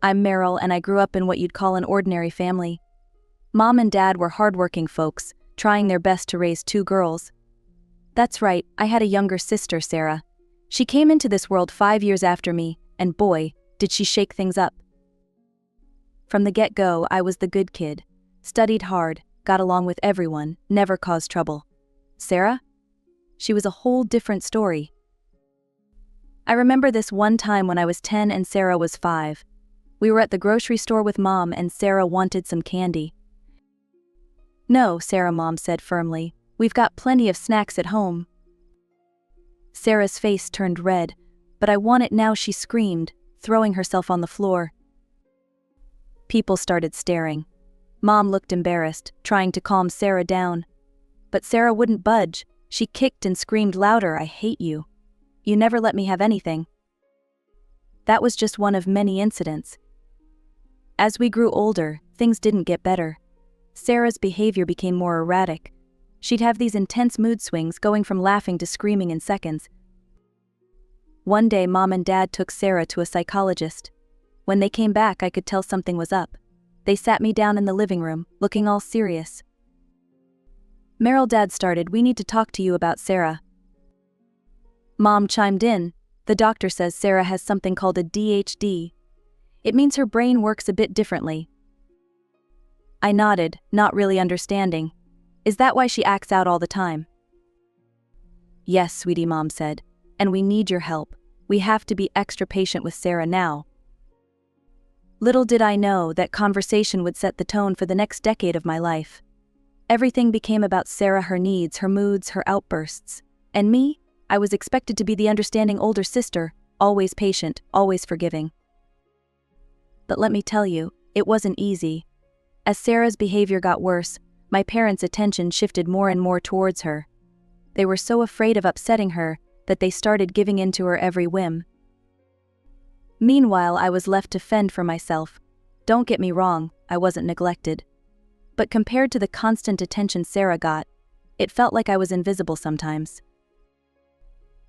I'm Meryl and I grew up in what you'd call an ordinary family. Mom and Dad were hardworking folks, trying their best to raise 2 girls. That's right, I had a younger sister, Sarah. She came into this world 5 years after me, and boy, did she shake things up. From the get-go, I was the good kid. Studied hard, got along with everyone, never caused trouble. Sarah? She was a whole different story. I remember this one time when I was 10 and Sarah was 5. We were at the grocery store with Mom and Sarah wanted some candy. "No, Sarah," Mom said firmly. "We've got plenty of snacks at home." Sarah's face turned red, "But I want it now," she screamed, throwing herself on the floor. People started staring. Mom looked embarrassed, trying to calm Sarah down. But Sarah wouldn't budge. She kicked and screamed louder, "I hate you. You never let me have anything." That was just one of many incidents. As we grew older, things didn't get better. Sarah's behavior became more erratic. She'd have these intense mood swings, going from laughing to screaming in seconds. One day, Mom and Dad took Sarah to a psychologist. When they came back, I could tell something was up. They sat me down in the living room, looking all serious. "Meryl," Dad started, "we need to talk to you about Sarah." Mom chimed in, "The doctor says Sarah has something called a DHD. It means her brain works a bit differently." I nodded, not really understanding. "Is that why she acts out all the time?" "Yes, sweetie," Mom said, "and we need your help. We have to be extra patient with Sarah now." Little did I know that conversation would set the tone for the next decade of my life. Everything became about Sarah, her needs, her moods, her outbursts. And me? I was expected to be the understanding older sister, always patient, always forgiving. But let me tell you, it wasn't easy. As Sarah's behavior got worse, my parents' attention shifted more and more towards her. They were so afraid of upsetting her that they started giving in to her every whim. Meanwhile, I was left to fend for myself. Don't get me wrong, I wasn't neglected. But compared to the constant attention Sarah got, it felt like I was invisible sometimes.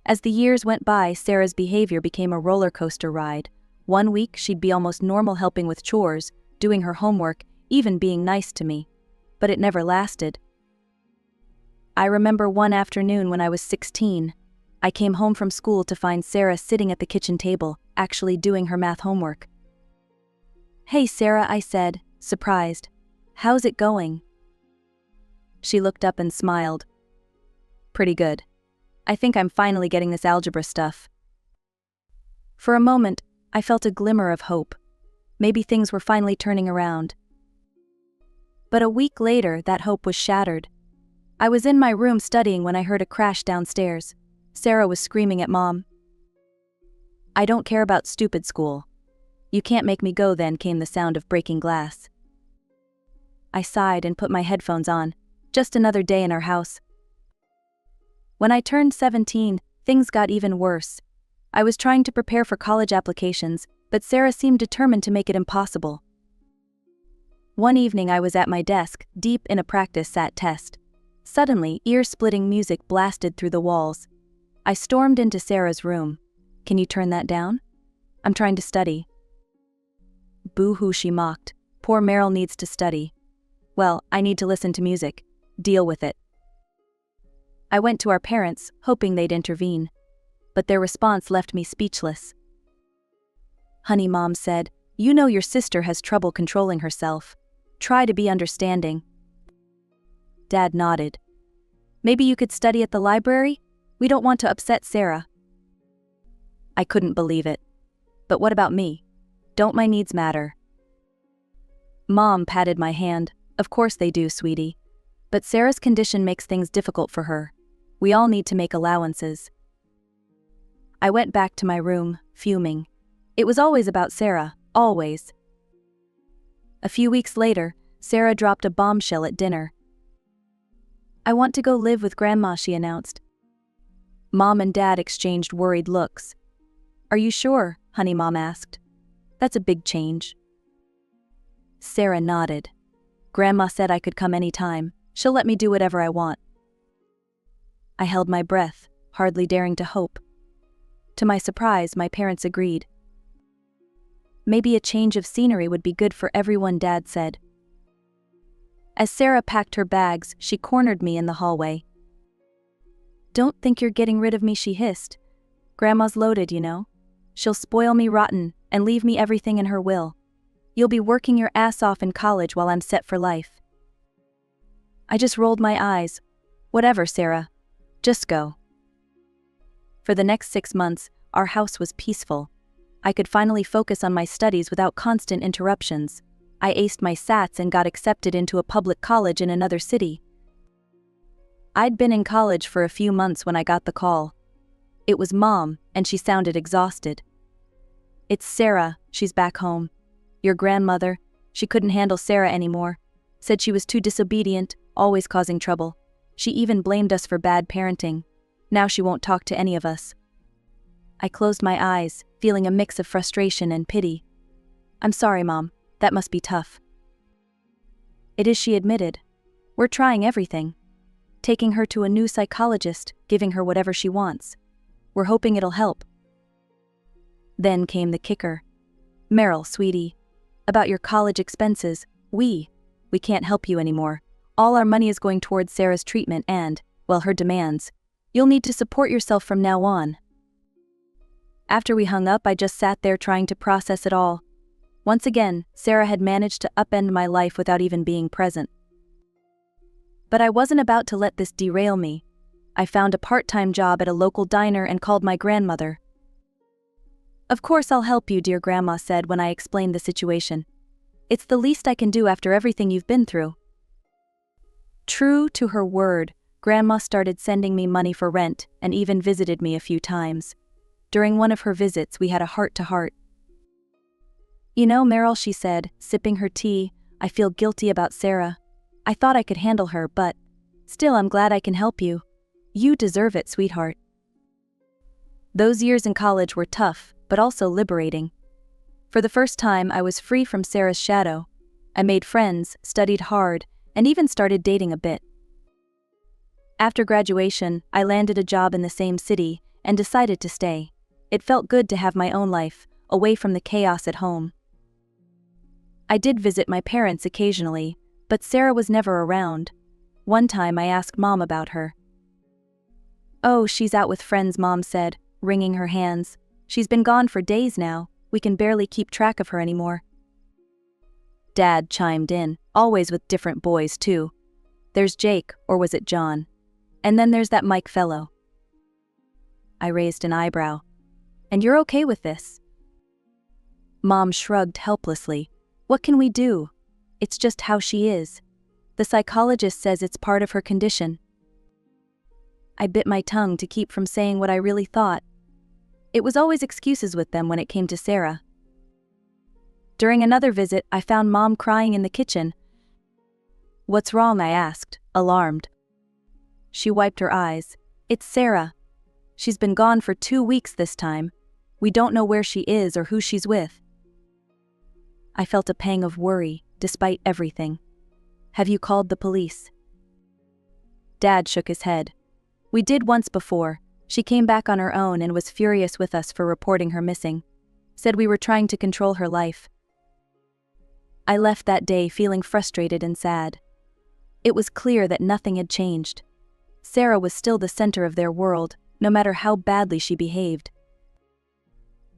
As the years went by, Sarah's behavior became a roller coaster ride. One week, she'd be almost normal, helping with chores, doing her homework, even being nice to me. But it never lasted. I remember one afternoon when I was 16. I came home from school to find Sarah sitting at the kitchen table, actually doing her math homework. "Hey Sarah," I said, surprised. "How's it going?" She looked up and smiled. "Pretty good. I think I'm finally getting this algebra stuff." For a moment, I felt a glimmer of hope. Maybe things were finally turning around. But a week later, that hope was shattered. I was in my room studying when I heard a crash downstairs. Sarah was screaming at Mom. "I don't care about stupid school. You can't make me go." Then came the sound of breaking glass. I sighed and put my headphones on. Just another day in our house. When I turned 17, things got even worse. I was trying to prepare for college applications, but Sarah seemed determined to make it impossible. One evening I was at my desk, deep in a practice SAT test. Suddenly, ear-splitting music blasted through the walls. I stormed into Sarah's room. "Can you turn that down? I'm trying to study." "Boo-hoo," she mocked. "Poor Meryl needs to study." "Well, I need to listen to music. Deal with it." I went to our parents, hoping they'd intervene. But their response left me speechless. "Honey," Mom said, "you know your sister has trouble controlling herself. Try to be understanding." Dad nodded. "Maybe you could study at the library? We don't want to upset Sarah." I couldn't believe it. "But what about me? Don't my needs matter?" Mom patted my hand. "Of course they do, sweetie. But Sarah's condition makes things difficult for her. We all need to make allowances." I went back to my room, fuming. It was always about Sarah, always. A few weeks later, Sarah dropped a bombshell at dinner. "I want to go live with Grandma," she announced. Mom and Dad exchanged worried looks. "Are you sure?" honey, Mom asked. "That's a big change." Sarah nodded. "Grandma said I could come anytime. She'll let me do whatever I want." I held my breath, hardly daring to hope. To my surprise, my parents agreed. Maybe a change of scenery would be good for everyone, Dad said. As Sarah packed her bags, she cornered me in the hallway. "Don't think you're getting rid of me," she hissed. "Grandma's loaded, you know. She'll spoil me rotten and leave me everything in her will. You'll be working your ass off in college while I'm set for life." I just rolled my eyes. "Whatever, Sarah. Just go." For the next 6 months, our house was peaceful. I could finally focus on my studies without constant interruptions. I aced my SATs and got accepted into a public college in another city. I'd been in college for a few months when I got the call. It was Mom, and she sounded exhausted. "It's Sarah, she's back home. Your grandmother, she couldn't handle Sarah anymore. Said she was too disobedient, always causing trouble. She even blamed us for bad parenting. Now she won't talk to any of us." I closed my eyes, feeling a mix of frustration and pity. "I'm sorry, Mom, that must be tough." "It is," she admitted. "We're trying everything. Taking her to a new psychologist, giving her whatever she wants. We're hoping it'll help." Then came the kicker. "Meryl, sweetie, about your college expenses, we can't help you anymore. All our money is going towards Sarah's treatment and, well, her demands. You'll need to support yourself from now on." After we hung up, I just sat there trying to process it all. Once again, Sarah had managed to upend my life without even being present. But I wasn't about to let this derail me. I found a part-time job at a local diner and called my grandmother. "Of course I'll help you," dear Grandma said when I explained the situation. "It's the least I can do after everything you've been through." True to her word, Grandma started sending me money for rent and even visited me a few times. During one of her visits, we had a heart-to-heart. "You know, Meryl," she said, sipping her tea, "I feel guilty about Sarah. I thought I could handle her, but still I'm glad I can help you. You deserve it, sweetheart." Those years in college were tough, but also liberating. For the first time, I was free from Sarah's shadow. I made friends, studied hard, and even started dating a bit. After graduation, I landed a job in the same city and decided to stay. It felt good to have my own life, away from the chaos at home. I did visit my parents occasionally, but Sarah was never around. One time I asked Mom about her. "Oh, she's out with friends," Mom said, wringing her hands. "She's been gone for days now. We can barely keep track of her anymore." Dad chimed in, always with different boys too. "There's Jake, or was it John? And then there's that Mike fellow." I raised an eyebrow. "And you're okay with this?" Mom shrugged helplessly. "What can we do? It's just how she is. The psychologist says it's part of her condition." I bit my tongue to keep from saying what I really thought. It was always excuses with them when it came to Sarah. During another visit, I found Mom crying in the kitchen. "What's wrong?" I asked, alarmed. She wiped her eyes. "It's Sarah. She's been gone for 2 weeks this time. We don't know where she is or who she's with." I felt a pang of worry, despite everything. "Have you called the police?" Dad shook his head. "We did once before. She came back on her own and was furious with us for reporting her missing. Said we were trying to control her life." I left that day feeling frustrated and sad. It was clear that nothing had changed. Sarah was still the center of their world, no matter how badly she behaved.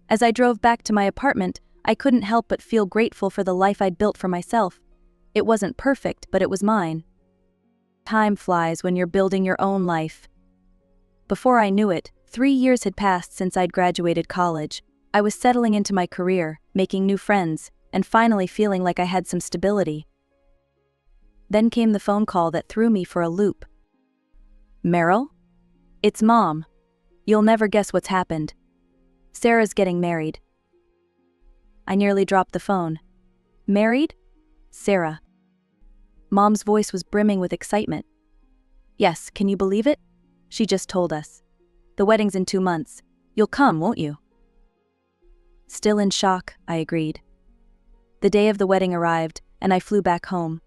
As I drove back to my apartment, I couldn't help but feel grateful for the life I'd built for myself. It wasn't perfect, but it was mine. Time flies when you're building your own life. Before I knew it, 3 years had passed since I'd graduated college. I was settling into my career, making new friends, and finally feeling like I had some stability. Then came the phone call that threw me for a loop. "Meryl? It's Mom. You'll never guess what's happened. Sarah's getting married." I nearly dropped the phone. "Married? Sarah?" Mom's voice was brimming with excitement. "Yes, can you believe it? She just told us. The wedding's in 2 months. You'll come, won't you?" Still in shock, I agreed. The day of the wedding arrived, and I flew back home.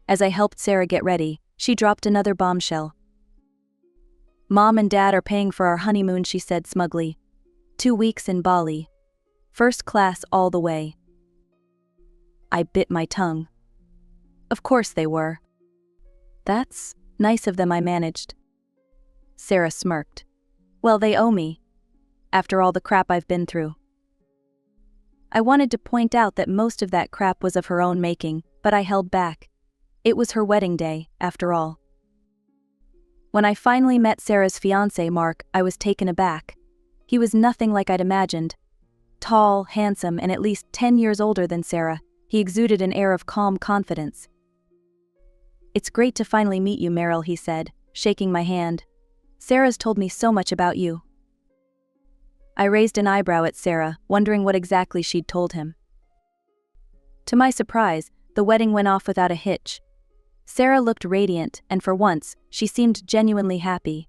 As I helped Sarah get ready, she dropped another bombshell. "Mom and Dad are paying for our honeymoon," she said smugly. 2 weeks in Bali. First class all the way. I bit my tongue. Of course they were. That's nice of them, I managed. Sarah smirked. Well, they owe me. After all the crap I've been through. I wanted to point out that most of that crap was of her own making, but I held back. It was her wedding day, after all. When I finally met Sarah's fiancé, Mark, I was taken aback. He was nothing like I'd imagined. Tall, handsome, and at least 10 years older than Sarah, he exuded an air of calm confidence. It's great to finally meet you, Meryl, he said, shaking my hand. Sarah's told me so much about you. I raised an eyebrow at Sarah, wondering what exactly she'd told him. To my surprise, the wedding went off without a hitch. Sarah looked radiant, and for once, she seemed genuinely happy.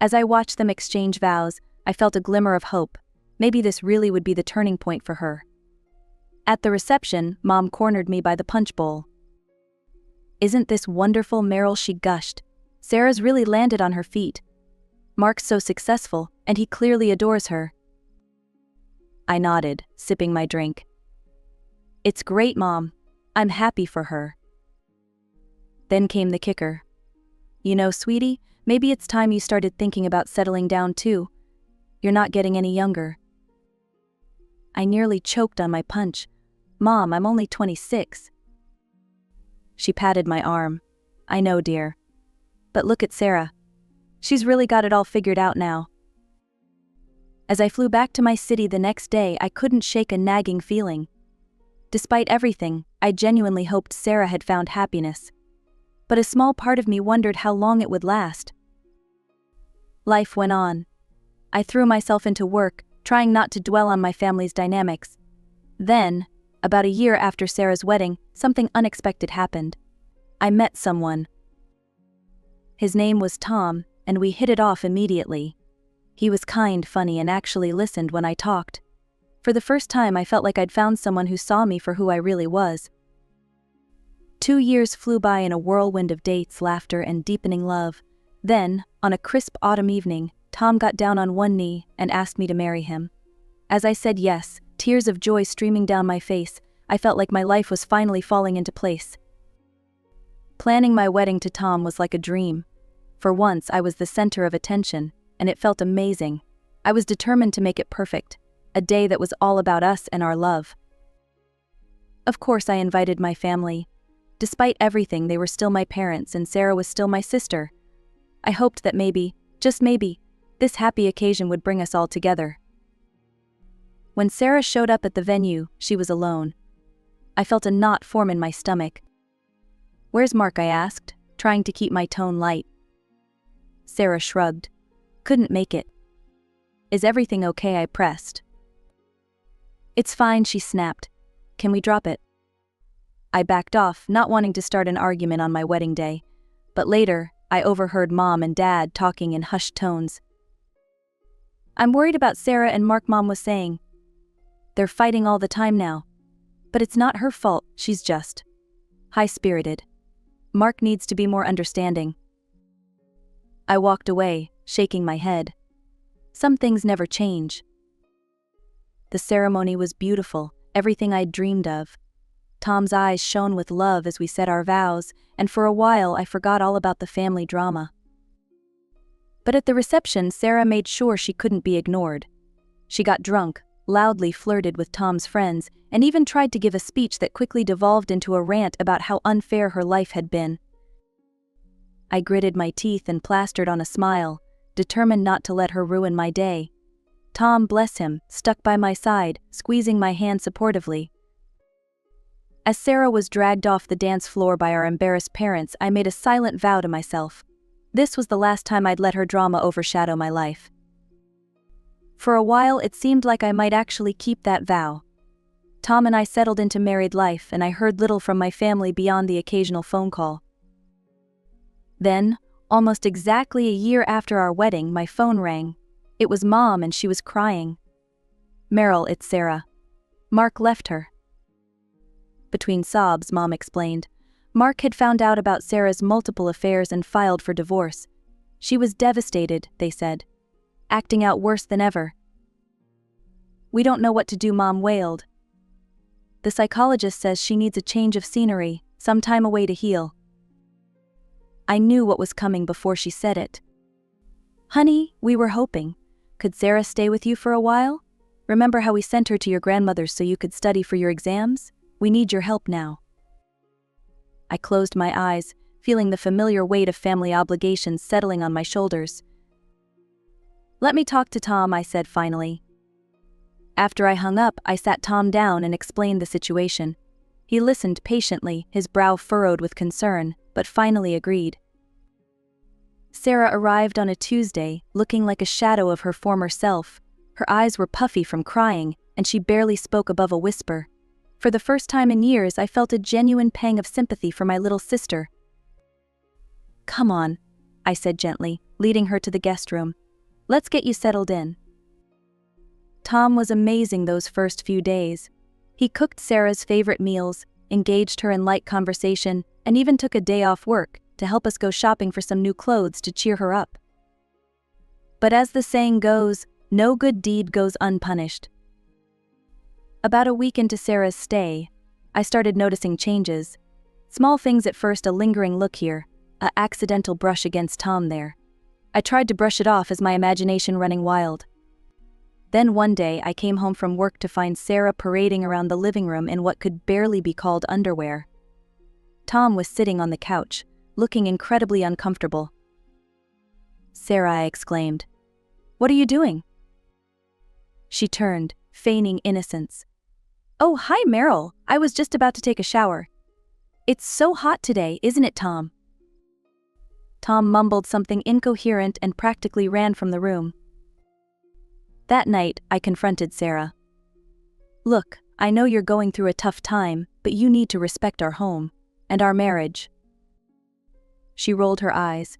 As I watched them exchange vows, I felt a glimmer of hope. Maybe this really would be the turning point for her. At the reception, Mom cornered me by the punch bowl. Isn't this wonderful, Meryl, she gushed. Sarah's really landed on her feet. Mark's so successful, and he clearly adores her. I nodded, sipping my drink. It's great, Mom. I'm happy for her. Then came the kicker. You know, sweetie, maybe it's time you started thinking about settling down too. You're not getting any younger. I nearly choked on my punch. Mom, I'm only 26. She patted my arm. I know, dear. But look at Sarah. She's really got it all figured out now. As I flew back to my city the next day, I couldn't shake a nagging feeling. Despite everything, I genuinely hoped Sarah had found happiness. But a small part of me wondered how long it would last. Life went on. I threw myself into work, trying not to dwell on my family's dynamics. Then, about a year after Sarah's wedding, something unexpected happened. I met someone. His name was Tom, and we hit it off immediately. He was kind, funny, and actually listened when I talked. For the first time, I felt like I'd found someone who saw me for who I really was. 2 years flew by in a whirlwind of dates, laughter, and deepening love. Then, on a crisp autumn evening, Tom got down on one knee and asked me to marry him. As I said yes, tears of joy streaming down my face, I felt like my life was finally falling into place. Planning my wedding to Tom was like a dream. For once, I was the center of attention, and it felt amazing. I was determined to make it perfect, a day that was all about us and our love. Of course, I invited my family. Despite everything, they were still my parents, and Sarah was still my sister. I hoped that maybe, just maybe, this happy occasion would bring us all together. When Sarah showed up at the venue, she was alone. I felt a knot form in my stomach. Where's Mark? I asked, trying to keep my tone light. Sarah shrugged. Couldn't make it. Is everything okay? I pressed. It's fine, she snapped. Can we drop it? I backed off, not wanting to start an argument on my wedding day. But later, I overheard Mom and Dad talking in hushed tones. I'm worried about Sarah and Mark, Mom was saying. They're fighting all the time now. But it's not her fault, she's just high-spirited. Mark needs to be more understanding. I walked away, shaking my head. Some things never change. The ceremony was beautiful, everything I'd dreamed of. Tom's eyes shone with love as we said our vows, and for a while I forgot all about the family drama. But at the reception, Sarah made sure she couldn't be ignored. She got drunk, loudly flirted with Tom's friends, and even tried to give a speech that quickly devolved into a rant about how unfair her life had been. I gritted my teeth and plastered on a smile, determined not to let her ruin my day. Tom, bless him, stuck by my side, squeezing my hand supportively. As Sarah was dragged off the dance floor by our embarrassed parents, I made a silent vow to myself. This was the last time I'd let her drama overshadow my life. For a while, it seemed like I might actually keep that vow. Tom and I settled into married life, and I heard little from my family beyond the occasional phone call. Then, almost exactly a year after our wedding, my phone rang. It was Mom, and she was crying. Meryl, it's Sarah. Mark left her. Between sobs, Mom explained. Mark had found out about Sarah's multiple affairs and filed for divorce. She was devastated, they said. Acting out worse than ever. We don't know what to do, Mom wailed. The psychologist says she needs a change of scenery, some time away to heal. I knew what was coming before she said it. Honey, we were hoping. Could Sarah stay with you for a while? Remember how we sent her to your grandmother's so you could study for your exams? We need your help now. I closed my eyes, feeling the familiar weight of family obligations settling on my shoulders. Let me talk to Tom, I said finally. After I hung up, I sat Tom down and explained the situation. He listened patiently, his brow furrowed with concern, but finally agreed. Sarah arrived on a Tuesday, looking like a shadow of her former self. Her eyes were puffy from crying, and she barely spoke above a whisper. For the first time in years, I felt a genuine pang of sympathy for my little sister. Come on, I said gently, leading her to the guest room. Let's get you settled in. Tom was amazing those first few days. He cooked Sarah's favorite meals, engaged her in light conversation, and even took a day off work to help us go shopping for some new clothes to cheer her up. But as the saying goes, no good deed goes unpunished. About a week into Sarah's stay, I started noticing changes. Small things at first, a lingering look here, an accidental brush against Tom there. I tried to brush it off as my imagination running wild. Then one day I came home from work to find Sarah parading around the living room in what could barely be called underwear. Tom was sitting on the couch, looking incredibly uncomfortable. Sarah, I exclaimed. What are you doing? She turned, feigning innocence. Oh, hi Meryl, I was just about to take a shower. It's so hot today, isn't it, Tom? Tom mumbled something incoherent and practically ran from the room. That night, I confronted Sarah. Look, I know you're going through a tough time, but you need to respect our home and our marriage. She rolled her eyes.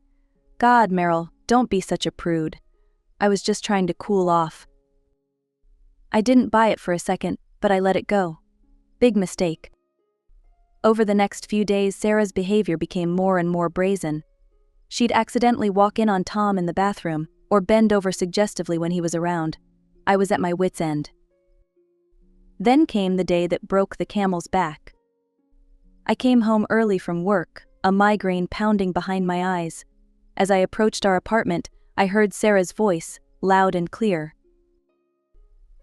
God, Meryl, don't be such a prude. I was just trying to cool off. I didn't buy it for a second, but I let it go. Big mistake. Over the next few days, Sarah's behavior became more and more brazen. She'd accidentally walk in on Tom in the bathroom, or bend over suggestively when he was around. I was at my wit's end. Then came the day that broke the camel's back. I came home early from work, a migraine pounding behind my eyes. As I approached our apartment, I heard Sarah's voice, loud and clear.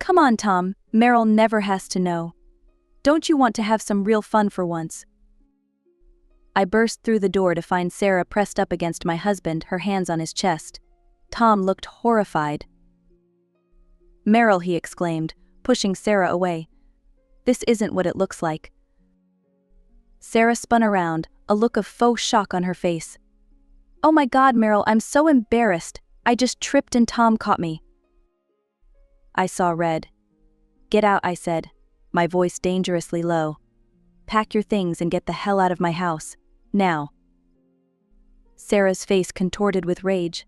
Come on, Tom, Meryl never has to know. Don't you want to have some real fun for once? I burst through the door to find Sarah pressed up against my husband, her hands on his chest. Tom looked horrified. Meryl, he exclaimed, pushing Sarah away. This isn't what it looks like. Sarah spun around, a look of faux shock on her face. Oh my God, Meryl, I'm so embarrassed. I just tripped and Tom caught me. I saw red. Get out, I said, my voice dangerously low. Pack your things and get the hell out of my house, now. Sarah's face contorted with rage.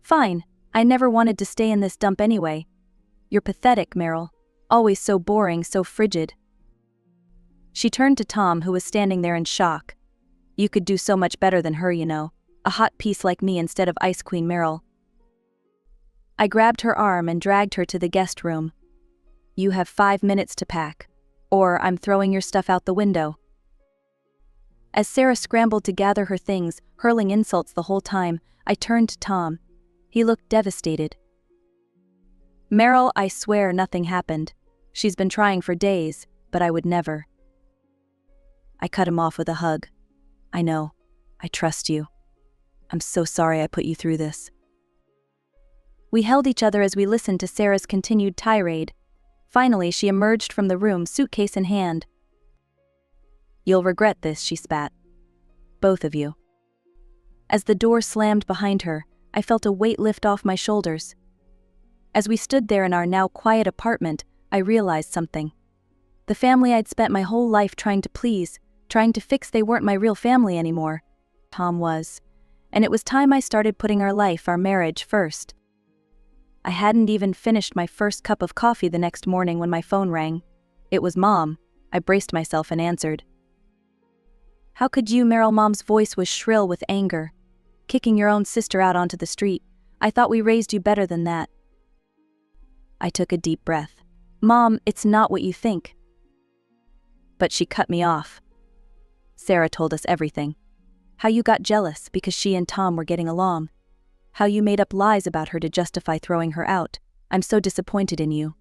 Fine, I never wanted to stay in this dump anyway. You're pathetic, Meryl. Always so boring, so frigid. She turned to Tom, who was standing there in shock. You could do so much better than her, you know. A hot piece like me instead of Ice Queen Meryl. I grabbed her arm and dragged her to the guest room. You have 5 minutes to pack, or I'm throwing your stuff out the window. As Sarah scrambled to gather her things, hurling insults the whole time, I turned to Tom. He looked devastated. Meryl, I swear nothing happened. She's been trying for days, but I would never. I cut him off with a hug. I know. I trust you. I'm so sorry I put you through this. We held each other as we listened to Sarah's continued tirade. Finally, she emerged from the room, suitcase in hand. You'll regret this, she spat. Both of you. As the door slammed behind her, I felt a weight lift off my shoulders. As we stood there in our now quiet apartment, I realized something. The family I'd spent my whole life trying to please, trying to fix, they weren't my real family anymore. Tom was. And it was time I started putting our life, our marriage, first. I hadn't even finished my first cup of coffee the next morning when my phone rang. It was Mom. I braced myself and answered. How could you, Meryl? Mom's voice was shrill with anger. Kicking your own sister out onto the street. I thought we raised you better than that. I took a deep breath. Mom, it's not what you think. But she cut me off. Sarah told us everything. How you got jealous because she and Tom were getting along. How you made up lies about her to justify throwing her out. I'm so disappointed in you.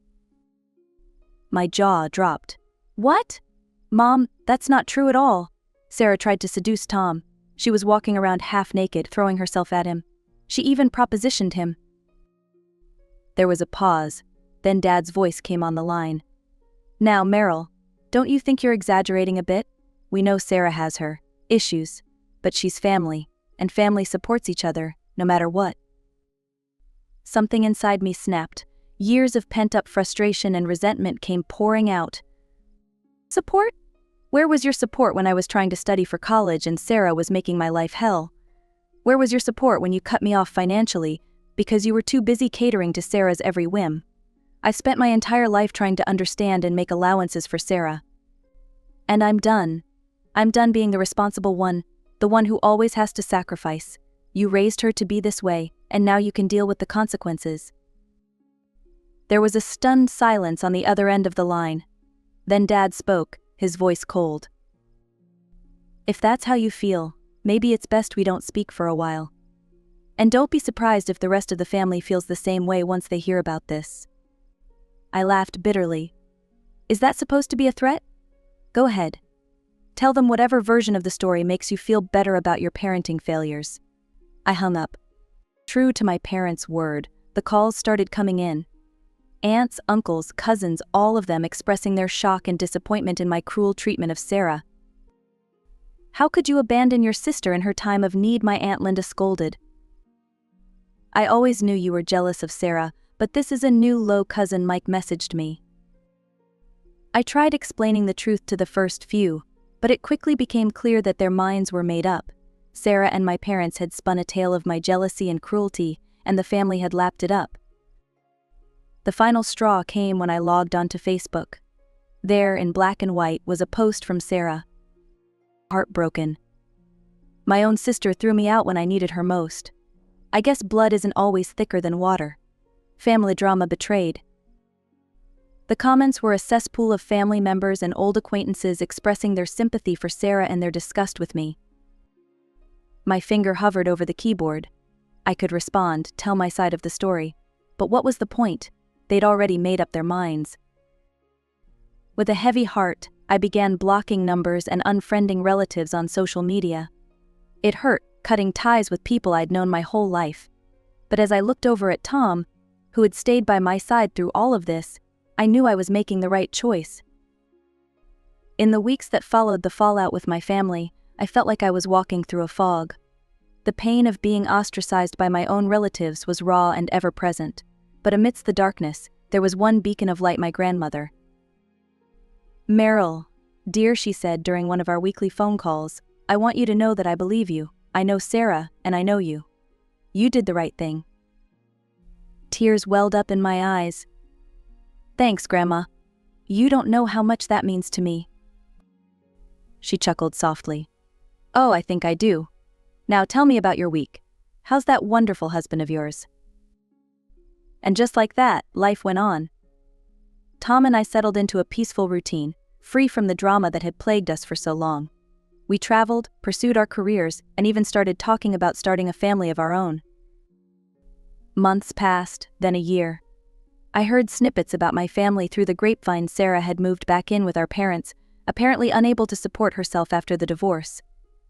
My jaw dropped. What? Mom, that's not true at all. Sarah tried to seduce Tom. She was walking around half naked, throwing herself at him. She even propositioned him. There was a pause. Then Dad's voice came on the line. Now, Meryl, don't you think you're exaggerating a bit? We know Sarah has her issues, but she's family, and family supports each other, no matter what. Something inside me snapped. Years of pent-up frustration and resentment came pouring out. Support? Where was your support when I was trying to study for college and Sarah was making my life hell? Where was your support when you cut me off financially because you were too busy catering to Sarah's every whim? I spent my entire life trying to understand and make allowances for Sarah. And I'm done. I'm done being the responsible one, the one who always has to sacrifice. You raised her to be this way, and now you can deal with the consequences. There was a stunned silence on the other end of the line. Then Dad spoke, his voice cold. If that's how you feel, maybe it's best we don't speak for a while. And don't be surprised if the rest of the family feels the same way once they hear about this. I laughed bitterly. Is that supposed to be a threat? Go ahead. Tell them whatever version of the story makes you feel better about your parenting failures. I hung up. True to my parents' word, the calls started coming in. Aunts, uncles, cousins, all of them expressing their shock and disappointment in my cruel treatment of Sarah. How could you abandon your sister in her time of need? My Aunt Linda scolded. I always knew you were jealous of Sarah, but this is a new low. Cousin Mike messaged me. I tried explaining the truth to the first few, but it quickly became clear that their minds were made up. Sarah and my parents had spun a tale of my jealousy and cruelty, and the family had lapped it up. The final straw came when I logged onto Facebook. There, in black and white, was a post from Sarah. Heartbroken. My own sister threw me out when I needed her most. I guess blood isn't always thicker than water. Family drama betrayed. The comments were a cesspool of family members and old acquaintances expressing their sympathy for Sarah and their disgust with me. My finger hovered over the keyboard. I could respond, tell my side of the story. But what was the point? They'd already made up their minds. With a heavy heart, I began blocking numbers and unfriending relatives on social media. It hurt, cutting ties with people I'd known my whole life. But as I looked over at Tom, who had stayed by my side through all of this, I knew I was making the right choice. In the weeks that followed the fallout with my family, I felt like I was walking through a fog. The pain of being ostracized by my own relatives was raw and ever-present. But amidst the darkness, there was one beacon of light: my grandmother. Meryl, dear, she said during one of our weekly phone calls, I want you to know that I believe you. I know Sarah, and I know you. You did the right thing. Tears welled up in my eyes. Thanks, Grandma. You don't know how much that means to me. She chuckled softly. Oh, I think I do. Now tell me about your week. How's that wonderful husband of yours? And just like that, life went on. Tom and I settled into a peaceful routine, free from the drama that had plagued us for so long. We traveled, pursued our careers, and even started talking about starting a family of our own. Months passed, then a year. I heard snippets about my family through the grapevine. Sarah had moved back in with our parents, apparently unable to support herself after the divorce.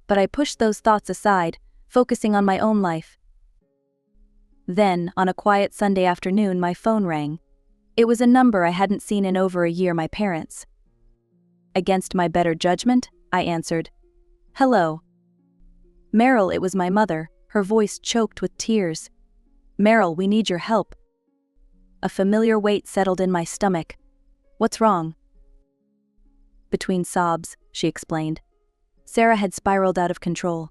But I pushed those thoughts aside, focusing on my own life. Then, on a quiet Sunday afternoon, my phone rang. It was a number I hadn't seen in over a year: my parents. Against my better judgment, I answered. Hello. Meryl, it was my mother, her voice choked with tears. Meryl, we need your help. A familiar weight settled in my stomach. What's wrong? Between sobs, she explained. Sarah had spiraled out of control.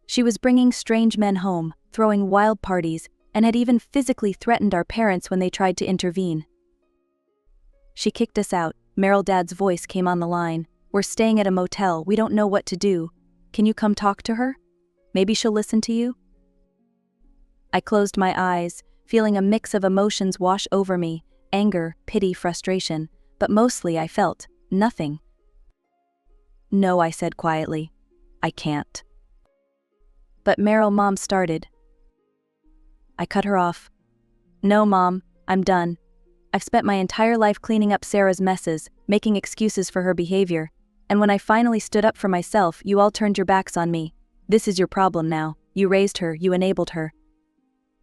She was bringing strange men home, throwing wild parties, and had even physically threatened our parents when they tried to intervene. She kicked us out. Meryl, Dad's voice came on the line. We're staying at a motel. We don't know what to do. Can you come talk to her? Maybe she'll listen to you? I closed my eyes, feeling a mix of emotions wash over me: anger, pity, frustration, but mostly I felt nothing. "No," I said quietly. "I can't." "But Meryl," Mom started. I cut her off. "No, Mom, I'm done. I've spent my entire life cleaning up Sarah's messes, making excuses for her behavior, and when I finally stood up for myself, you all turned your backs on me. This is your problem now. You raised her, you enabled her.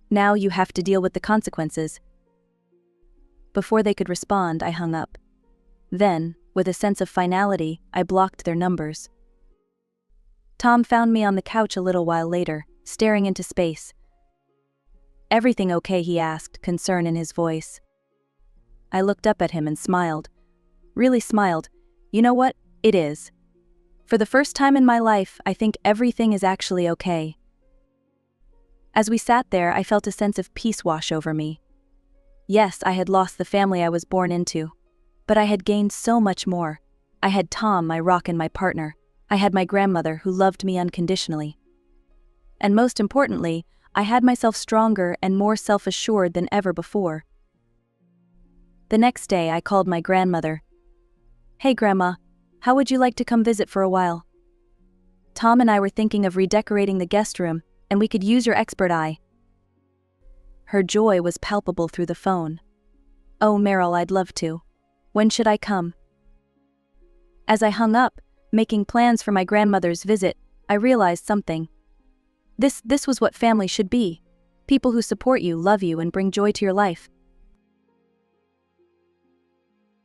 Now you have to deal with the consequences." Before they could respond, I hung up. Then, with a sense of finality, I blocked their numbers. Tom found me on the couch a little while later, staring into space. "Everything okay?" he asked, concern in his voice. I looked up at him and smiled. Really smiled. "You know what? It is. For the first time in my life, I think everything is actually okay." As we sat there, I felt a sense of peace wash over me. Yes, I had lost the family I was born into. But I had gained so much more. I had Tom, my rock and my partner. I had my grandmother who loved me unconditionally. And most importantly, I had myself stronger and more self-assured than ever before. The next day, I called my grandmother. "Hey, Grandma, how would you like to come visit for a while? Tom and I were thinking of redecorating the guest room, and we could use your expert eye." Her joy was palpable through the phone. "Oh, Meryl, I'd love to. When should I come?" As I hung up, making plans for my grandmother's visit, I realized something. This was what family should be. People who support you, love you, and bring joy to your life.